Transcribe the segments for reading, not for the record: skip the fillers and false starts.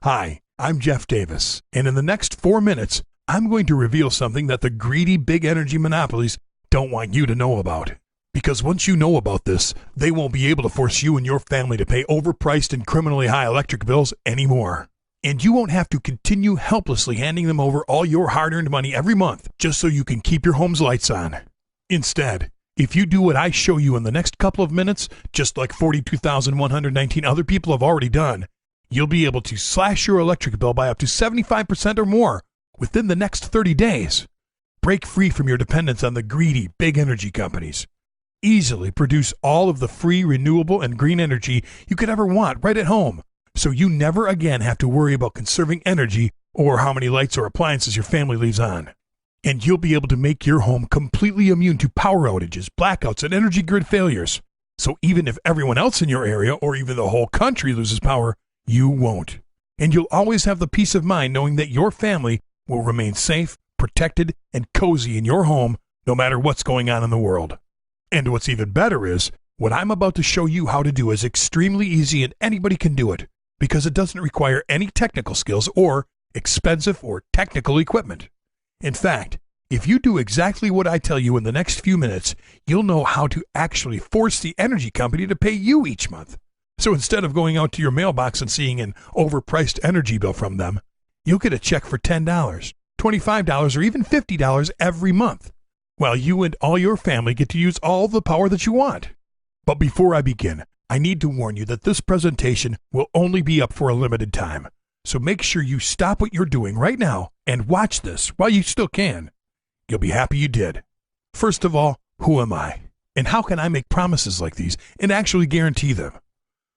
Hi, I'm Jeff Davis, and in the next 4 minutes, I'm going to reveal something that the greedy big energy monopolies don't want you to know about. Because once you know about this, they won't be able to force you and your family to pay overpriced and criminally high electric bills anymore. And you won't have to continue helplessly handing them over all your hard-earned money every month just so you can keep your home's lights on. Instead, if you do what I show you in the next couple of minutes, just like 42,119 other people have already done, you'll be able to slash your electric bill by up to 75% or more within the next 30 days. Break free from your dependence on the greedy big energy companies. Easily produce all of the free, renewable, and green energy you could ever want right at home, so you never again have to worry about conserving energy or how many lights or appliances your family leaves on. And you'll be able to make your home completely immune to power outages, blackouts, and energy grid failures. So even if everyone else in your area or even the whole country loses power, you won't. And you'll always have the peace of mind knowing that your family will remain safe, protected, and cozy in your home no matter what's going on in the world. And what's even better is, what I'm about to show you how to do is extremely easy and anybody can do it because it doesn't require any technical skills or expensive or technical equipment. In fact, if you do exactly what I tell you in the next few minutes, you'll know how to actually force the energy company to pay you each month. So instead of going out to your mailbox and seeing an overpriced energy bill from them, you'll get a check for $10, $25, or even $50 every month, while you and all your family get to use all the power that you want. But before I begin, I need to warn you that this presentation will only be up for a limited time. So make sure you stop what you're doing right now and watch this while you still can. You'll be happy you did. First of all, who am I? And how can I make promises like these and actually guarantee them?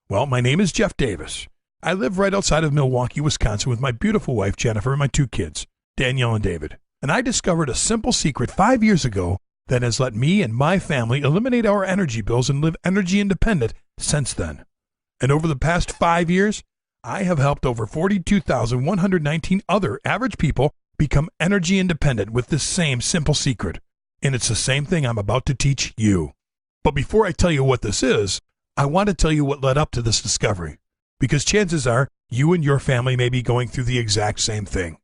Well, my name is Jeff Davis. I live right outside of Milwaukee, Wisconsin with my beautiful wife, Jennifer, and my 2 kids, Danielle and David. And I discovered a simple secret 5 years ago that has let me and my family eliminate our energy bills and live energy independent since then. And over the past 5 years, I have helped over 42,119 other average people become energy independent with this same simple secret. And it's the same thing I'm about to teach you. But before I tell you what this is, I want to tell you what led up to this discovery, because chances are you and your family may be going through the exact same thing.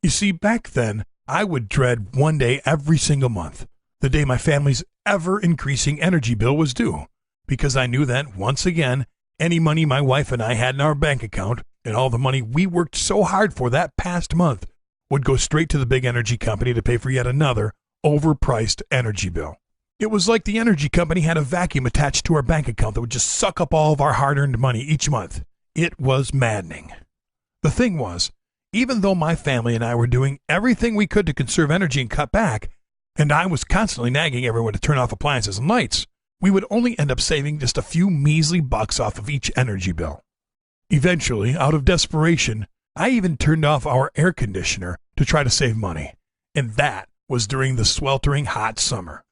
You see, back then, I would dread one day every single month, the day my family's ever-increasing energy bill was due, because I knew that, once again, any money my wife and I had in our bank account and all the money we worked so hard for that past month would go straight to the big energy company to pay for yet another overpriced energy bill. It was like the energy company had a vacuum attached to our bank account that would just suck up all of our hard-earned money each month. It was maddening. The thing was, even though my family and I were doing everything we could to conserve energy and cut back, and I was constantly nagging everyone to turn off appliances and lights, we would only end up saving just a few measly bucks off of each energy bill. Eventually, out of desperation, I even turned off our air conditioner to try to save money, and that was during the sweltering hot summer.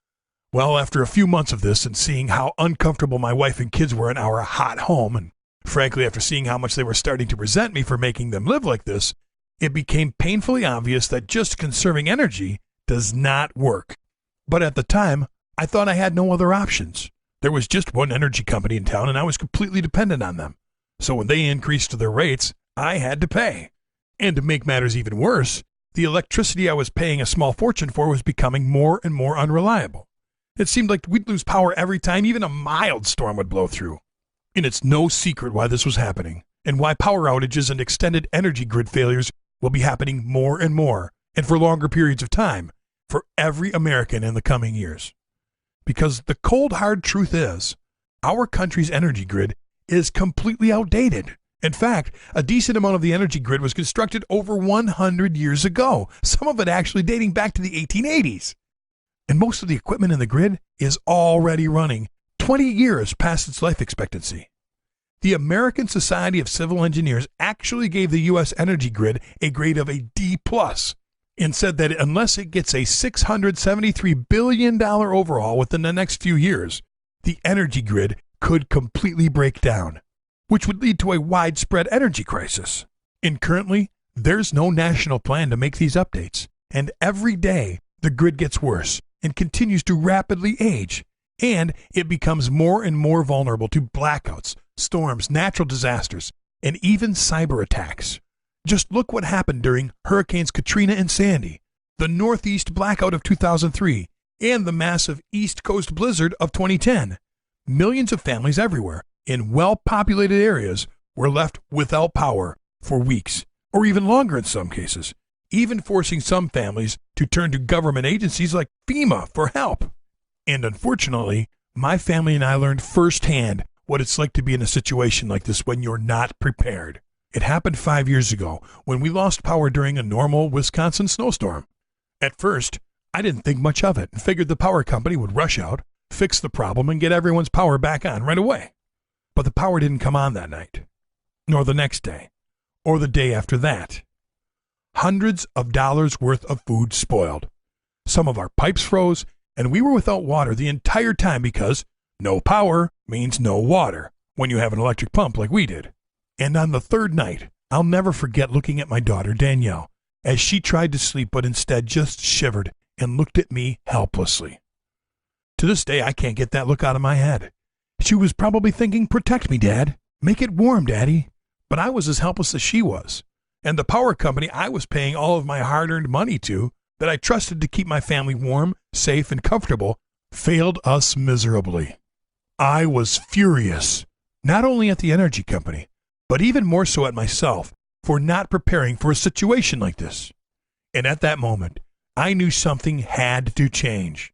Well, after a few months of this and seeing how uncomfortable my wife and kids were in our hot home, and frankly after seeing how much they were starting to resent me for making them live like this, it became painfully obvious that just conserving energy does not work. But at the time, I thought I had no other options. There was just one energy company in town and I was completely dependent on them. So when they increased their rates, I had to pay. And to make matters even worse, the electricity I was paying a small fortune for was becoming more and more unreliable. It seemed like we'd lose power every time even a mild storm would blow through. And it's no secret why this was happening, and why power outages and extended energy grid failures will be happening more and more, and for longer periods of time, for every American in the coming years. Because the cold, hard truth is, our country's energy grid is completely outdated. In fact, a decent amount of the energy grid was constructed over 100 years ago, some of it actually dating back to the 1880s. And most of the equipment in the grid is already running 20 years past its life expectancy. The American Society of Civil Engineers actually gave the U.S. energy grid a grade of a D+, and said that unless it gets a $673 billion overhaul within the next few years, the energy grid could completely break down, which would lead to a widespread energy crisis. And currently, there's no national plan to make these updates, and every day the grid gets worse and continues to rapidly age, and it becomes more and more vulnerable to blackouts, storms, natural disasters, and even cyber attacks. Just look what happened during Hurricanes Katrina and Sandy, the Northeast blackout of 2003, and the massive East Coast blizzard of 2010. Millions of families everywhere in well-populated areas were left without power for weeks, or even longer in some cases, even forcing some families to turn to government agencies like FEMA for help. And unfortunately, my family and I learned firsthand what it's like to be in a situation like this when you're not prepared. It happened 5 years ago when we lost power during a normal Wisconsin snowstorm. At first, I didn't think much of it and figured the power company would rush out, fix the problem, and get everyone's power back on right away. But the power didn't come on that night, nor the next day, or the day after that. Hundreds of dollars worth of food spoiled. Some of our pipes froze, and we were without water the entire time because no power means no water when you have an electric pump like we did. And on the third night, I'll never forget looking at my daughter Danielle as she tried to sleep but instead just shivered and looked at me helplessly. To this day, I can't get that look out of my head. She was probably thinking, "Protect me, Dad. Make it warm, Daddy." But I was as helpless as she was. And the power company I was paying all of my hard-earned money to, that I trusted to keep my family warm, safe, and comfortable, failed us miserably. I was furious, not only at the energy company, but even more so at myself for not preparing for a situation like this. And at that moment, I knew something had to change.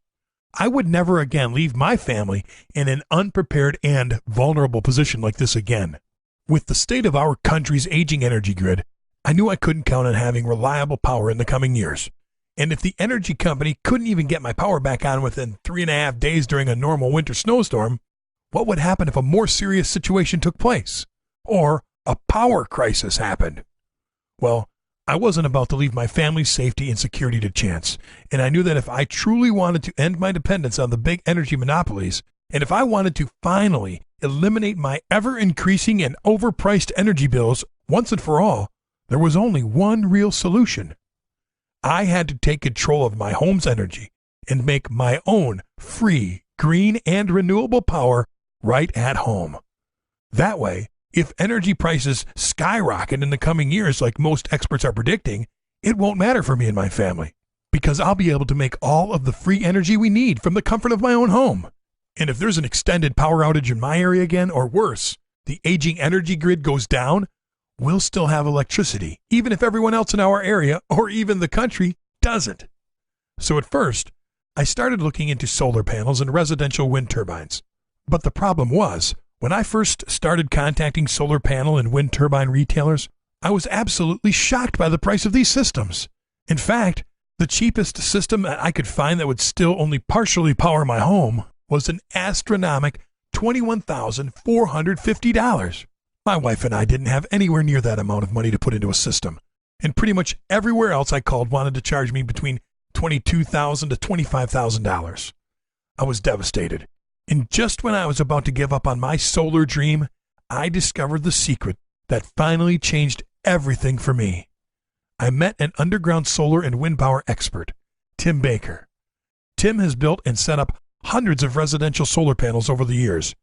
I would never again leave my family in an unprepared and vulnerable position like this again. With the state of our country's aging energy grid, I knew I couldn't count on having reliable power in the coming years. And if the energy company couldn't even get my power back on within 3.5 days during a normal winter snowstorm, what would happen if a more serious situation took place? Or a power crisis happened? Well, I wasn't about to leave my family's safety and security to chance, and I knew that if I truly wanted to end my dependence on the big energy monopolies, and if I wanted to finally eliminate my ever-increasing and overpriced energy bills once and for all, there was only one real solution. I had to take control of my home's energy and make my own free, green, and renewable power right at home. That way, if energy prices skyrocket in the coming years like most experts are predicting, it won't matter for me and my family, because I'll be able to make all of the free energy we need from the comfort of my own home. And if there's an extended power outage in my area again, or worse, the aging energy grid goes down, we'll still have electricity, even if everyone else in our area, or even the country, doesn't. So at first, I started looking into solar panels and residential wind turbines. But the problem was, when I first started contacting solar panel and wind turbine retailers, I was absolutely shocked by the price of these systems. In fact, the cheapest system that I could find that would still only partially power my home was an astronomical $21,450. My wife and I didn't have anywhere near that amount of money to put into a system, and pretty much everywhere else I called wanted to charge me between $22,000 to $25,000. I was devastated. And just when I was about to give up on my solar dream, I discovered the secret that finally changed everything for me. I met an underground solar and wind power expert, Tim Baker. Tim has built and set up hundreds of residential solar panels over the years,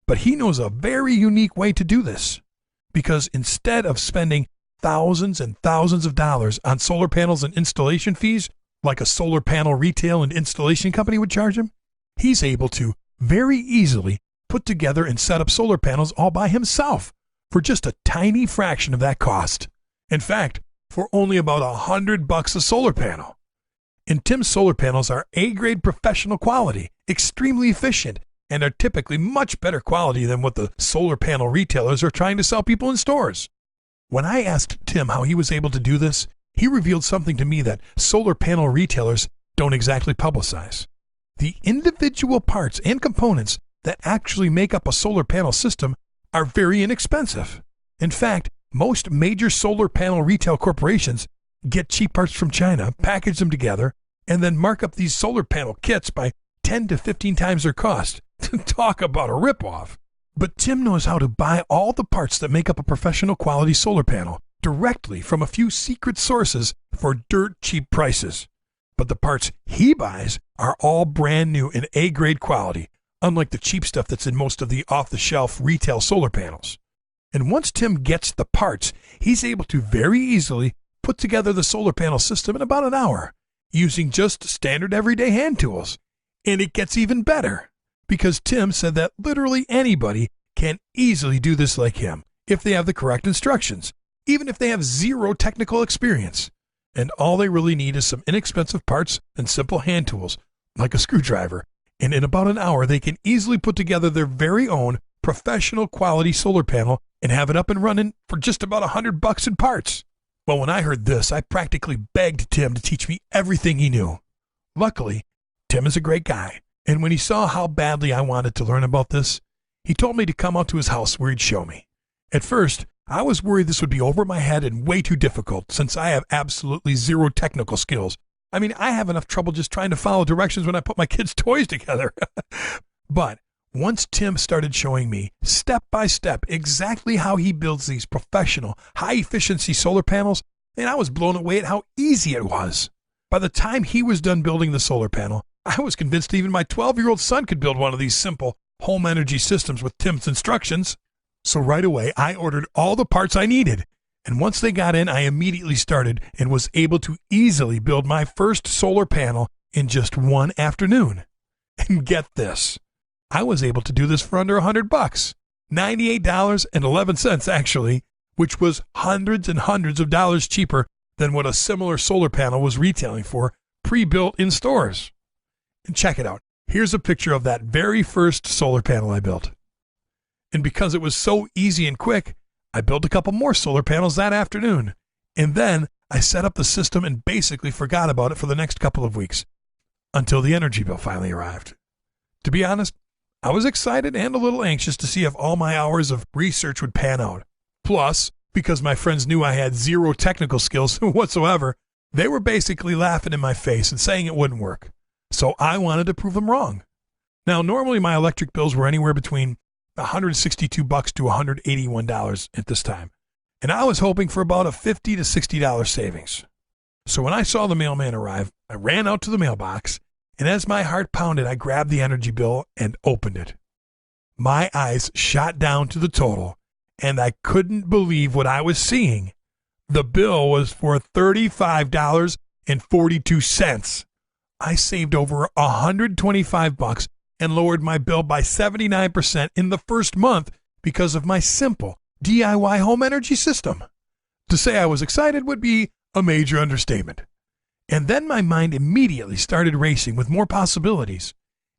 but he knows a very unique way to do this. Because instead of spending thousands and thousands of dollars on solar panels and installation fees, like a solar panel retail and installation company would charge him, he's able to very easily put together and set up solar panels all by himself for just a tiny fraction of that cost. In fact, for only about $100 a solar panel. And Tim's solar panels are A-grade professional quality, extremely efficient, and are typically much better quality than what the solar panel retailers are trying to sell people in stores. When I asked Tim how he was able to do this, he revealed something to me that solar panel retailers don't exactly publicize. The individual parts and components that actually make up a solar panel system are very inexpensive. In fact, most major solar panel retail corporations get cheap parts from China, package them together, and then mark up these solar panel kits by 10 to 15 times their cost. Talk about a ripoff. But Tim knows how to buy all the parts that make up a professional quality solar panel directly from a few secret sources for dirt cheap prices. But the parts he buys are all brand new and A-grade quality, unlike the cheap stuff that's in most of the off-the-shelf retail solar panels. And once Tim gets the parts, he's able to very easily put together the solar panel system in about an hour using just standard everyday hand tools. And it gets even better because Tim said that literally anybody can easily do this like him if they have the correct instructions, even if they have zero technical experience. And all they really need is some inexpensive parts and simple hand tools, like a screwdriver. And in about an hour, they can easily put together their very own professional quality solar panel and have it up and running for just about $100 in parts. Well, when I heard this, I practically begged Tim to teach me everything he knew. Luckily, Tim is a great guy, and when he saw how badly I wanted to learn about this, he told me to come out to his house where he'd show me. At first, I was worried this would be over my head and way too difficult since I have absolutely zero technical skills. I mean, I have enough trouble just trying to follow directions when I put my kids' toys together. But once Tim started showing me step by step exactly how he builds these professional, high-efficiency solar panels, and I was blown away at how easy it was. By the time he was done building the solar panel, I was convinced even my 12-year-old son could build one of these simple home energy systems with Tim's instructions. So right away, I ordered all the parts I needed. And once they got in, I immediately started and was able to easily build my first solar panel in just one afternoon. And get this, I was able to do this for under $100, $98.11 actually, which was hundreds and hundreds of dollars cheaper than what a similar solar panel was retailing for, pre-built in stores. And check it out. Here's a picture of that very first solar panel I built. And because it was so easy and quick, I built a couple more solar panels that afternoon. And then I set up the system and basically forgot about it for the next couple of weeks until the energy bill finally arrived. To be honest, I was excited and a little anxious to see if all my hours of research would pan out. Plus, because my friends knew I had zero technical skills whatsoever, they were basically laughing in my face and saying it wouldn't work. So I wanted to prove them wrong. Now, normally my electric bills were anywhere between $162 to $181 at this time, and I was hoping for about a $50 to $60 savings. So when I saw the mailman arrive, I ran out to the mailbox, and as my heart pounded, I grabbed the energy bill and opened it. My eyes shot down to the total, and I couldn't believe what I was seeing. The bill was for $35.42. I saved over $125 and lowered my bill by 79% in the first month because of my simple DIY home energy system. To say I was excited would be a major understatement. And then my mind immediately started racing with more possibilities.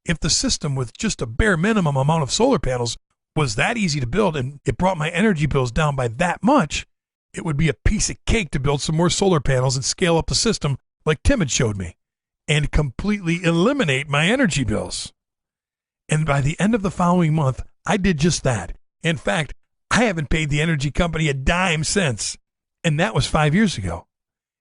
If the system with just a bare minimum amount of solar panels was that easy to build and it brought my energy bills down by that much, it would be a piece of cake to build some more solar panels and scale up the system like Tim had showed me and completely eliminate my energy bills. And by the end of the following month, I did just that. In fact, I haven't paid the energy company a dime since, and that was 5 years ago.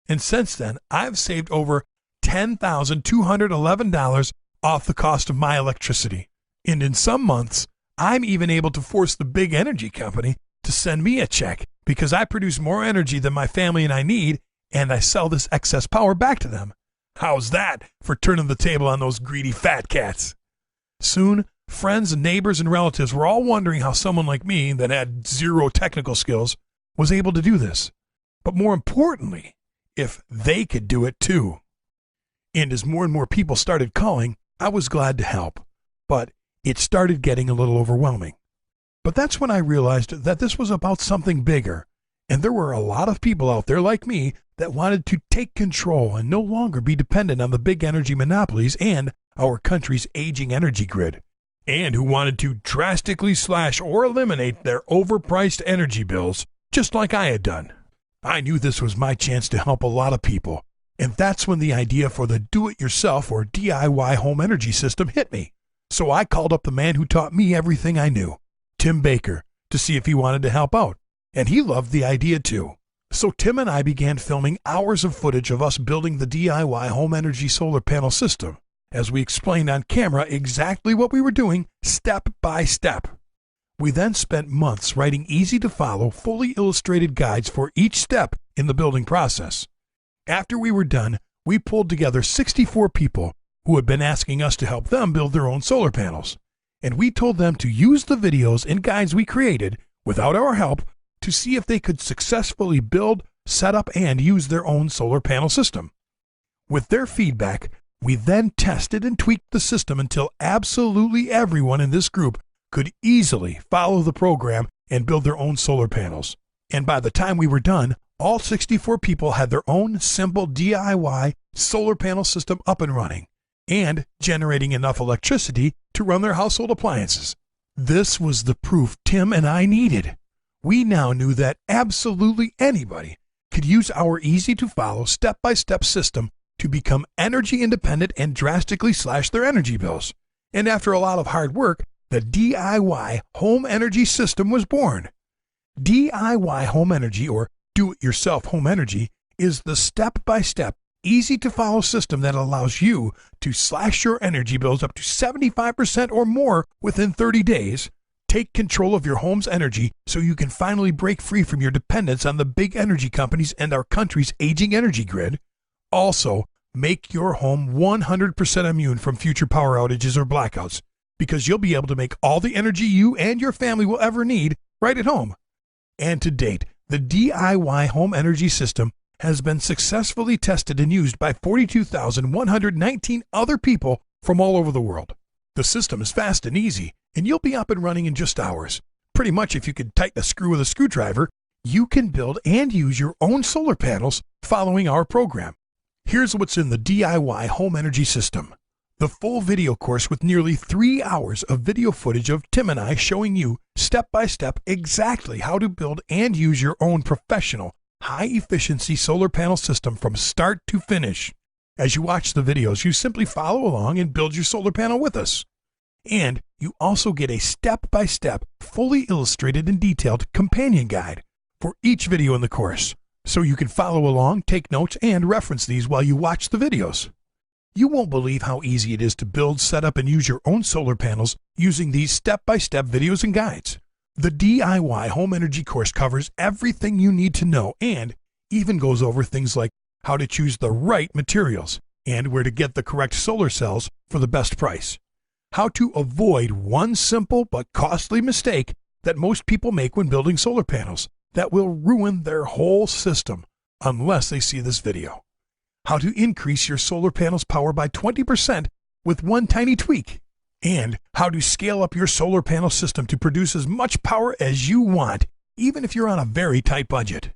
And since then, I've saved over $10,211 off the cost of my electricity. And in some months, I'm even able to force the big energy company to send me a check because I produce more energy than my family and I need, and I sell this excess power back to them. How's that for turning the table on those greedy fat cats? Soon, friends and neighbors and relatives were all wondering how someone like me that had zero technical skills was able to do this. But more importantly, if they could do it too. And as more and more people started calling, I was glad to help. But it started getting a little overwhelming. But that's when I realized that this was about something bigger. And there were a lot of people out there like me that wanted to take control and no longer be dependent on the big energy monopolies and our country's aging energy grid, and who wanted to drastically slash or eliminate their overpriced energy bills, just like I had done. I knew this was my chance to help a lot of people, and that's when the idea for the do-it-yourself or DIY home energy system hit me. So I called up the man who taught me everything I knew, Tim Baker, to see if he wanted to help out, and he loved the idea too. So Tim and I began filming hours of footage of us building the DIY home energy solar panel system, as we explained on camera exactly what we were doing step by step. We then spent months writing easy-to-follow, fully illustrated guides for each step in the building process. After we were done, we pulled together 64 people who had been asking us to help them build their own solar panels, and we told them to use the videos and guides we created without our help, to see if they could successfully build, set up, and use their own solar panel system. With their feedback, we then tested and tweaked the system until absolutely everyone in this group could easily follow the program and build their own solar panels. And by the time we were done, all 64 people had their own simple DIY solar panel system up and running and generating enough electricity to run their household appliances. This was the proof Tim and I needed. We now knew that absolutely anybody could use our easy-to-follow, step-by-step system to become energy independent and drastically slash their energy bills. And after a lot of hard work, the DIY home energy system was born. DIY home energy, or do-it-yourself home energy, is the step-by-step, easy-to-follow system that allows you to slash your energy bills up to 75% or more within 30 days, take control of your home's energy so you can finally break free from your dependence on the big energy companies and our country's aging energy grid. Also, make your home 100% immune from future power outages or blackouts, because you'll be able to make all the energy you and your family will ever need right at home. And to date, the DIY home energy system has been successfully tested and used by 42,119 other people from all over the world. The system is fast and easy, and you'll be up and running in just hours. Pretty much if you could tighten a screw with a screwdriver, you can build and use your own solar panels following our program. Here's what's in the DIY home energy system. The full video course with nearly 3 hours of video footage of Tim and I showing you step by step exactly how to build and use your own professional, high-efficiency solar panel system from start to finish. As you watch the videos, you simply follow along and build your solar panel with us. And you also get a step-by-step, fully illustrated and detailed companion guide for each video in the course, so you can follow along, take notes, and reference these while you watch the videos. You won't believe how easy it is to build, set up, and use your own solar panels using these step-by-step videos and guides. The DIY home energy course covers everything you need to know and even goes over things like how to choose the right materials and where to get the correct solar cells for the best price. How to avoid one simple but costly mistake that most people make when building solar panels that will ruin their whole system unless they see this video. How to increase your solar panel's power by 20% with one tiny tweak. And how to scale up your solar panel system to produce as much power as you want, even if you're on a very tight budget.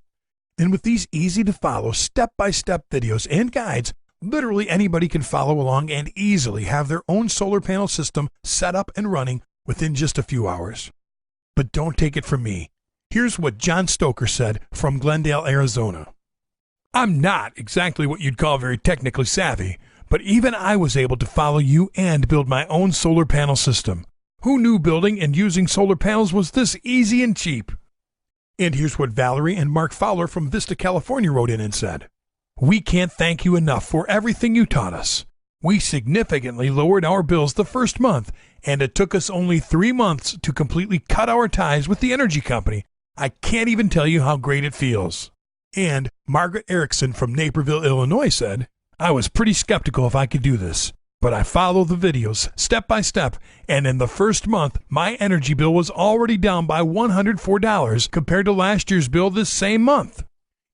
And with these easy-to-follow, step-by-step videos and guides, literally anybody can follow along and easily have their own solar panel system set up and running within just a few hours. But don't take it from me. Here's what John Stoker said from Glendale, Arizona. I'm not exactly what you'd call very technically savvy, but even I was able to follow you and build my own solar panel system. Who knew building and using solar panels was this easy and cheap? And here's what Valerie and Mark Fowler from Vista, California wrote in and said. We can't thank you enough for everything you taught us. We significantly lowered our bills the first month, and it took us only 3 months to completely cut our ties with the energy company. I can't even tell you how great it feels. And Margaret Erickson from Naperville, Illinois said, I was pretty skeptical if I could do this, but I followed the videos step by step, and in the first month, my energy bill was already down by $104 compared to last year's bill this same month.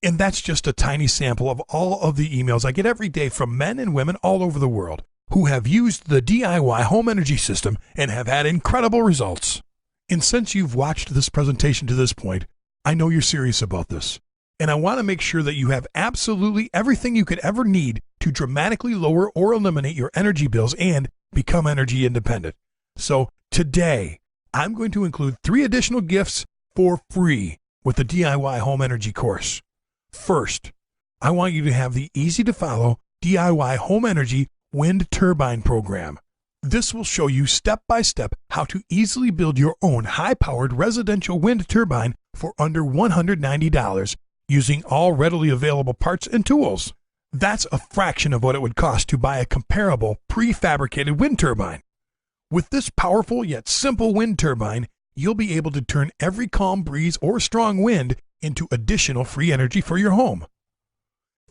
And that's just a tiny sample of all of the emails I get every day from men and women all over the world who have used the DIY home energy system and have had incredible results. And since you've watched this presentation to this point, I know you're serious about this. And I want to make sure that you have absolutely everything you could ever need to dramatically lower or eliminate your energy bills and become energy independent. So today, I'm going to include 3 additional gifts for free with the DIY home energy course. First, I want you to have the easy-to-follow DIY home energy wind turbine program. This will show you step-by-step how to easily build your own high-powered residential wind turbine for under $190 using all readily available parts and tools. That's a fraction of what it would cost to buy a comparable prefabricated wind turbine. With this powerful yet simple wind turbine, you'll be able to turn every calm breeze or strong wind into additional free energy for your home.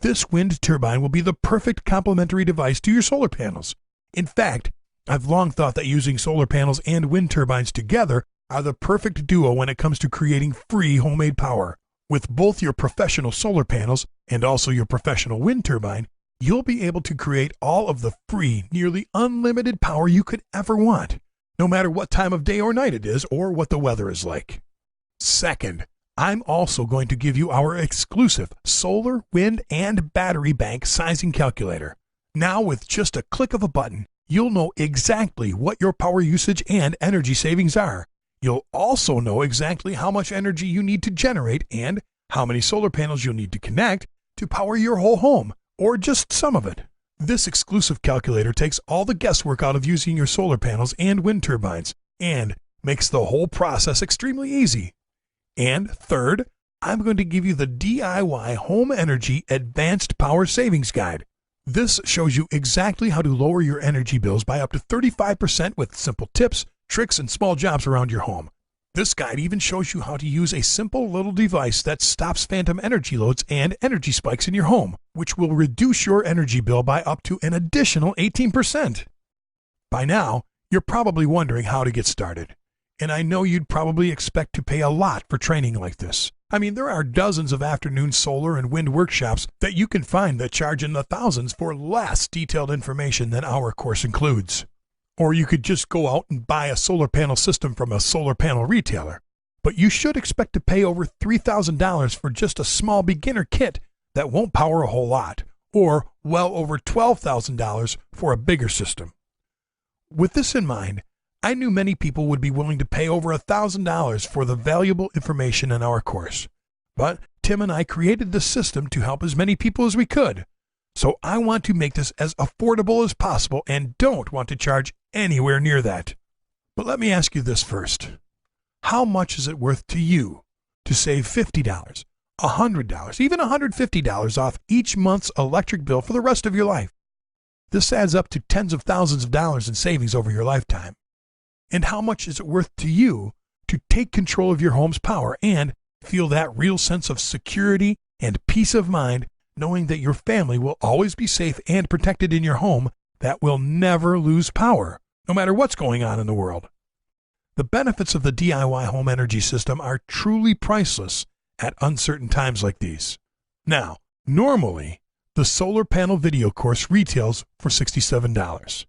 This wind turbine will be the perfect complementary device to your solar panels. In fact, I've long thought that using solar panels and wind turbines together are the perfect duo when it comes to creating free homemade power. With both your professional solar panels and also your professional wind turbine, you'll be able to create all of the free, nearly unlimited power you could ever want, no matter what time of day or night it is or what the weather is like. Second, I'm also going to give you our exclusive solar, wind, and battery bank sizing calculator. Now, with just a click of a button, you'll know exactly what your power usage and energy savings are. You'll also know exactly how much energy you need to generate and how many solar panels you'll need to connect to power your whole home, or just some of it. This exclusive calculator takes all the guesswork out of using your solar panels and wind turbines and makes the whole process extremely easy. And third, I'm going to give you the DIY Home Energy Advanced Power Savings Guide. This shows you exactly how to lower your energy bills by up to 35% with simple tips, tricks, and small jobs around your home. This guide even shows you how to use a simple little device that stops phantom energy loads and energy spikes in your home, which will reduce your energy bill by up to an additional 18%. By now, you're probably wondering how to get started. And I know you'd probably expect to pay a lot for training like this. I mean, there are dozens of afternoon solar and wind workshops that you can find that charge in the thousands for less detailed information than our course includes. Or you could just go out and buy a solar panel system from a solar panel retailer. But you should expect to pay over $3,000 for just a small beginner kit that won't power a whole lot, or well over $12,000 for a bigger system. With this in mind, I knew many people would be willing to pay over $1,000 for the valuable information in our course. But Tim and I created this system to help as many people as we could. So I want to make this as affordable as possible and don't want to charge anywhere near that. But let me ask you this first. How much is it worth to you to save $50, $100, even $150 off each month's electric bill for the rest of your life? This adds up to tens of thousands of dollars in savings over your lifetime. And how much is it worth to you to take control of your home's power and feel that real sense of security and peace of mind knowing that your family will always be safe and protected in your home that will never lose power, no matter what's going on in the world? The benefits of the DIY home energy system are truly priceless at uncertain times like these. Now, normally, the solar panel video course retails for $67.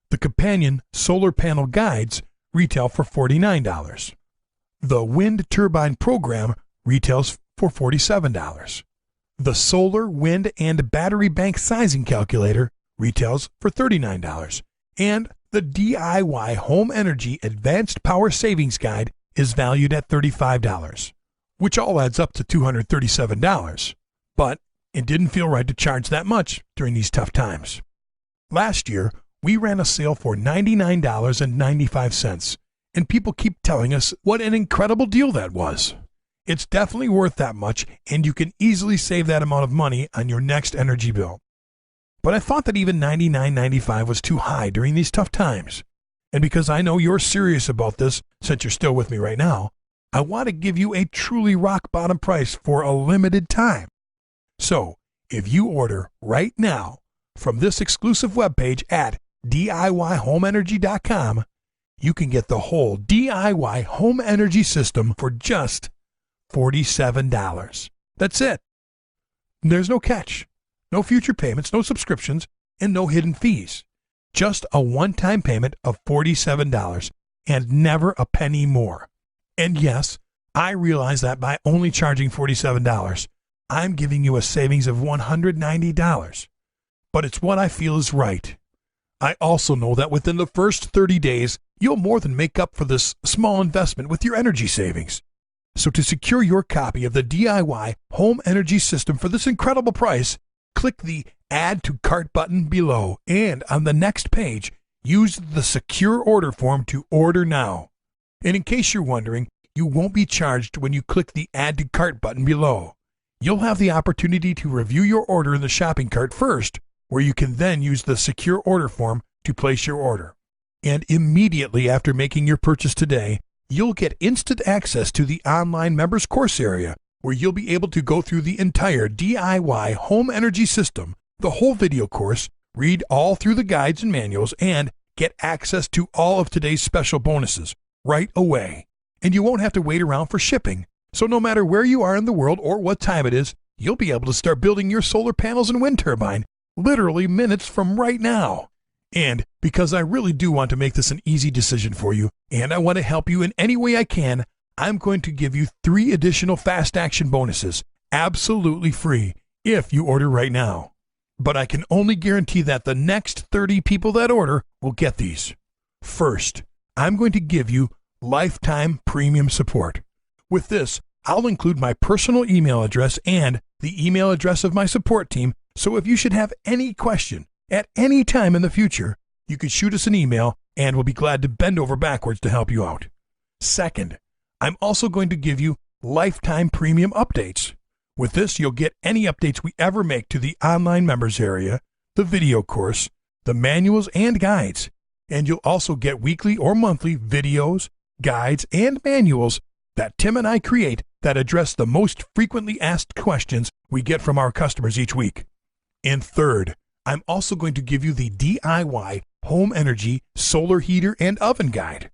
The companion solar panel guides retail for $49. The wind turbine program retails for $47. The solar, wind, and battery bank sizing calculator retails for $39. And the DIY Home Energy Advanced Power Savings Guide is valued at $35, which all adds up to $237. But it didn't feel right to charge that much during these tough times. Last year, we ran a sale for $99.95, and people keep telling us what an incredible deal that was. It's definitely worth that much, and you can easily save that amount of money on your next energy bill. But I thought that even $99.95 was too high during these tough times. And because I know you're serious about this, since you're still with me right now, I want to give you a truly rock-bottom price for a limited time. So, if you order right now from this exclusive webpage at DIYHomeEnergy.com, you can get the whole DIY home energy system for just $47. That's it. There's no catch, no future payments, no subscriptions, and no hidden fees. Just a one-time payment of $47 and never a penny more. And yes, I realize that by only charging $47, I'm giving you a savings of $190. But it's what I feel is right. I also know that within the first 30 days, you'll more than make up for this small investment with your energy savings. So to secure your copy of the DIY Home Energy System for this incredible price, click the Add to Cart button below, and on the next page, use the secure order form to order now. And in case you're wondering, you won't be charged when you click the Add to Cart button below. You'll have the opportunity to review your order in the shopping cart first, where you can then use the secure order form to place your order. And immediately after making your purchase today, you'll get instant access to the online members course area, where you'll be able to go through the entire DIY home energy system, the whole video course, read all through the guides and manuals, and get access to all of today's special bonuses right away. and you won't have to wait around for shipping. So no matter where you are in the world or what time it is, you'll be able to start building your solar panels and wind turbine literally minutes from right now. And because I really do want to make this an easy decision for you, and I want to help you in any way I can, I'm going to give you 3 additional fast action bonuses, absolutely free, if you order right now. But I can only guarantee that the next 30 people that order will get these. First, I'm going to give you lifetime premium support. With this, I'll include my personal email address and the email address of my support team, so if you should have any question at any time in the future, you can shoot us an email and we'll be glad to bend over backwards to help you out. Second, I'm also going to give you lifetime premium updates. With this, you'll get any updates we ever make to the online members area, the video course, the manuals and guides, and you'll also get weekly or monthly videos, guides, and manuals that Tim and I create that address the most frequently asked questions we get from our customers each week. And third, I'm also going to give you the DIY Home Energy Solar Heater and Oven Guide.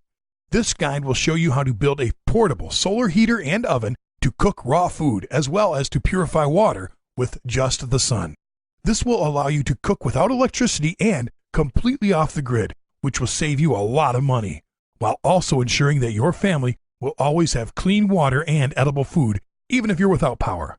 This guide will show you how to build a portable solar heater and oven to cook raw food as well as to purify water with just the sun. This will allow you to cook without electricity and completely off the grid, which will save you a lot of money, while also ensuring that your family will always have clean water and edible food, even if you're without power.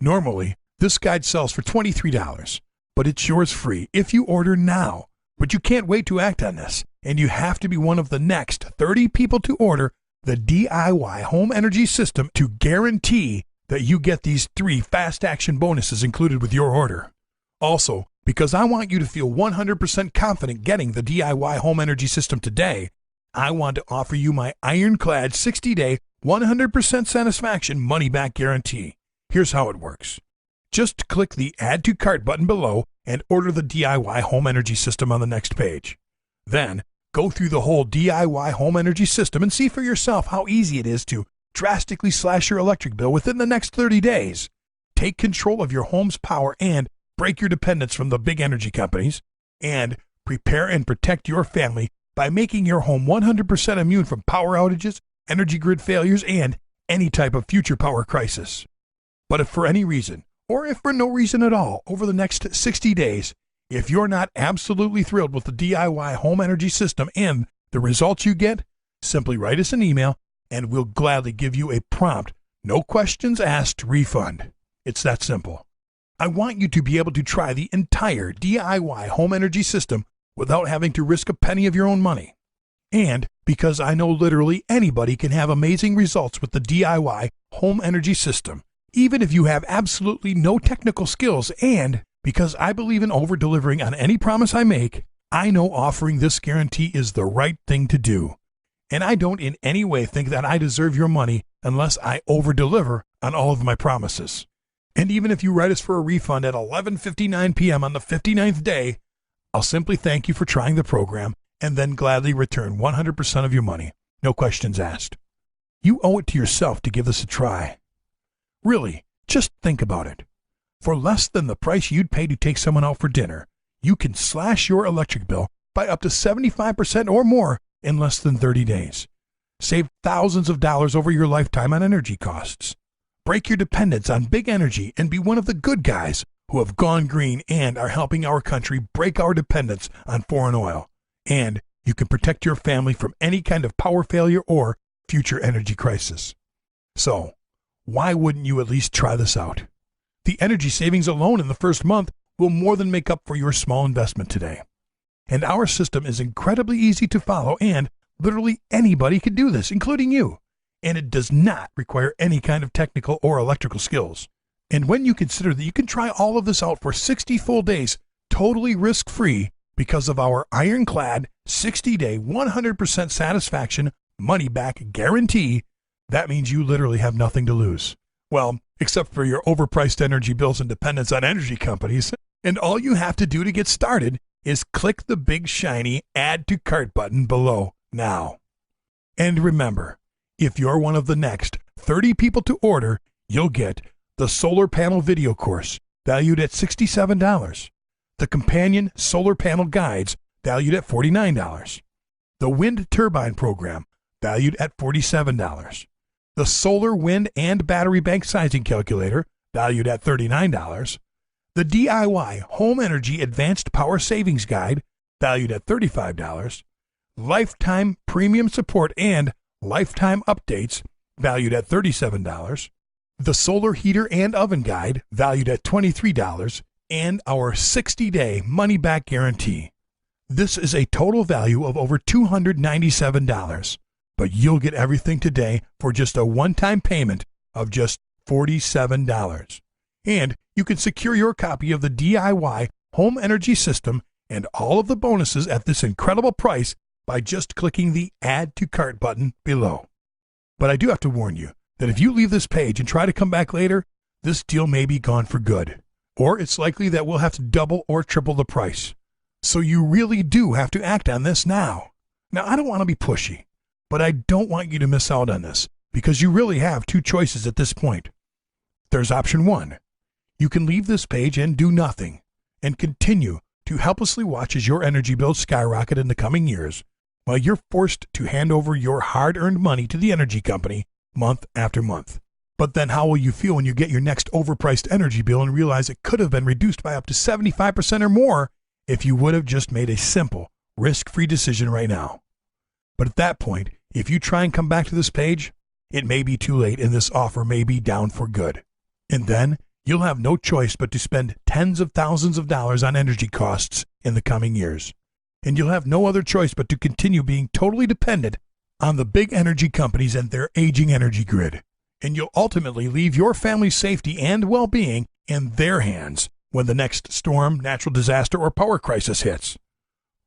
Normally, this guide sells for $23, but it's yours free if you order now. But you can't wait to act on this, and you have to be one of the next 30 people to order the DIY Home Energy System to guarantee that you get these 3 fast action bonuses included with your order. Also, because I want you to feel 100% confident getting the DIY Home Energy System today, I want to offer you my ironclad 60-day, 100% satisfaction money-back guarantee. Here's how it works. Just click the Add to Cart button below and order the DIY Home Energy System on the next page. Then, go through the whole DIY Home Energy System and see for yourself how easy it is to drastically slash your electric bill within the next 30 days. Take control of your home's power and break your dependence from the big energy companies, and prepare and protect your family by making your home 100% immune from power outages, energy grid failures, and any type of future power crisis. But if for any reason, or if for no reason at all, over the next 60 days, if you're not absolutely thrilled with the DIY Home Energy System and the results you get, simply write us an email and we'll gladly give you a prompt, no questions asked refund. It's that simple. I want you to be able to try the entire DIY Home Energy System without having to risk a penny of your own money. And because I know literally anybody can have amazing results with the DIY Home Energy System, even if you have absolutely no technical skills, and because I believe in over-delivering on any promise I make, I know offering this guarantee is the right thing to do. And I don't in any way think that I deserve your money unless I over-deliver on all of my promises. And even if you write us for a refund at 11:59 p.m. on the 59th day, I'll simply thank you for trying the program and then gladly return 100% of your money. No questions asked. You owe it to yourself to give this a try. Really, just think about it. For less than the price you'd pay to take someone out for dinner, you can slash your electric bill by up to 75% or more in less than 30 days. Save thousands of dollars over your lifetime on energy costs. Break your dependence on big energy and be one of the good guys who have gone green and are helping our country break our dependence on foreign oil. And you can protect your family from any kind of power failure or future energy crisis. So, why wouldn't you at least try this out? The energy savings alone in the first month will more than make up for your small investment today. And our system is incredibly easy to follow, and literally anybody can do this, including you. And it does not require any kind of technical or electrical skills. And when you consider that you can try all of this out for 60 full days, totally risk-free, because of our ironclad 60-day 100% satisfaction money-back guarantee, that means you literally have nothing to lose. Well, except for your overpriced energy bills and dependence on energy companies. And all you have to do to get started is click the big shiny Add to Cart button below now. And remember, if you're one of the next 30 people to order, you'll get the solar panel video course, valued at $67, the companion solar panel guides, valued at $49, the wind turbine program, valued at $47. The solar, wind, and battery bank sizing calculator, valued at $39. The DIY Home Energy Advanced Power Savings Guide, valued at $35. Lifetime Premium Support and Lifetime Updates, valued at $37. The Solar Heater and Oven Guide, valued at $23. And our 60-day money-back guarantee. This is a total value of over $297, but you'll get everything today for just a one-time payment of just $47. And you can secure your copy of the DIY Home Energy System and all of the bonuses at this incredible price by just clicking the Add to Cart button below. But I do have to warn you that if you leave this page and try to come back later, this deal may be gone for good. Or it's likely that we'll have to double or triple the price. So you really do have to act on this now. Now, I don't want to be pushy, but I don't want you to miss out on this because you really have two choices at this point. There's option one. You can leave this page and do nothing and continue to helplessly watch as your energy bills skyrocket in the coming years while you're forced to hand over your hard-earned money to the energy company month after month. But then how will you feel when you get your next overpriced energy bill and realize it could have been reduced by up to 75% or more if you would have just made a simple, risk-free decision right now? But at that point, if you try and come back to this page, it may be too late and this offer may be down for good. And then you'll have no choice but to spend tens of thousands of dollars on energy costs in the coming years. And you'll have no other choice but to continue being totally dependent on the big energy companies and their aging energy grid. And you'll ultimately leave your family's safety and well-being in their hands when the next storm, natural disaster, or power crisis hits.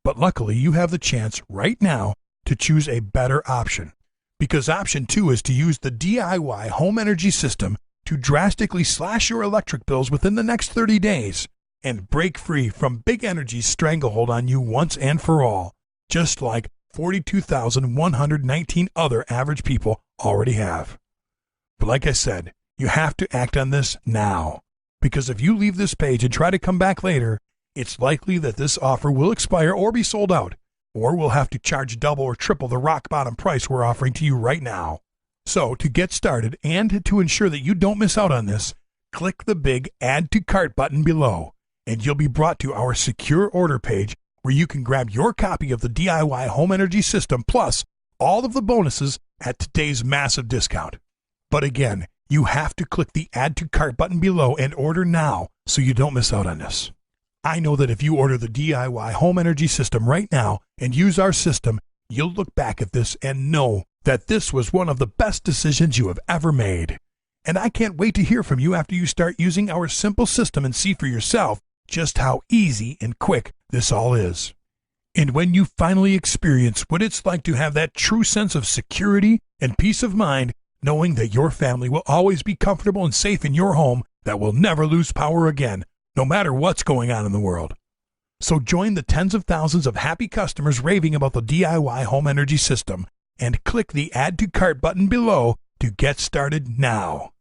But luckily, you have the chance right now to choose a better option, because option 2 is to use the DIY Home Energy System to drastically slash your electric bills within the next 30 days and break free from big energy's stranglehold on you once and for all, just like 42,119 other average people already have. But like I said, you have to act on this now, because if you leave this page and try to come back later, it's likely that this offer will expire or be sold out, or we'll have to charge double or triple the rock bottom price we're offering to you right now. So to get started and to ensure that you don't miss out on this, click the big Add to Cart button below, and you'll be brought to our secure order page where you can grab your copy of the DIY Home Energy System plus all of the bonuses at today's massive discount. But again, you have to click the Add to Cart button below and order now so you don't miss out on this. I know that if you order the DIY Home Energy System right now and use our system, you'll look back at this and know that this was one of the best decisions you have ever made. And I can't wait to hear from you after you start using our simple system and see for yourself just how easy and quick this all is. And when you finally experience what it's like to have that true sense of security and peace of mind, knowing that your family will always be comfortable and safe in your home that will never lose power again, no matter what's going on in the world. So join the tens of thousands of happy customers raving about the DIY Home Energy System and click the Add to Cart button below to get started now.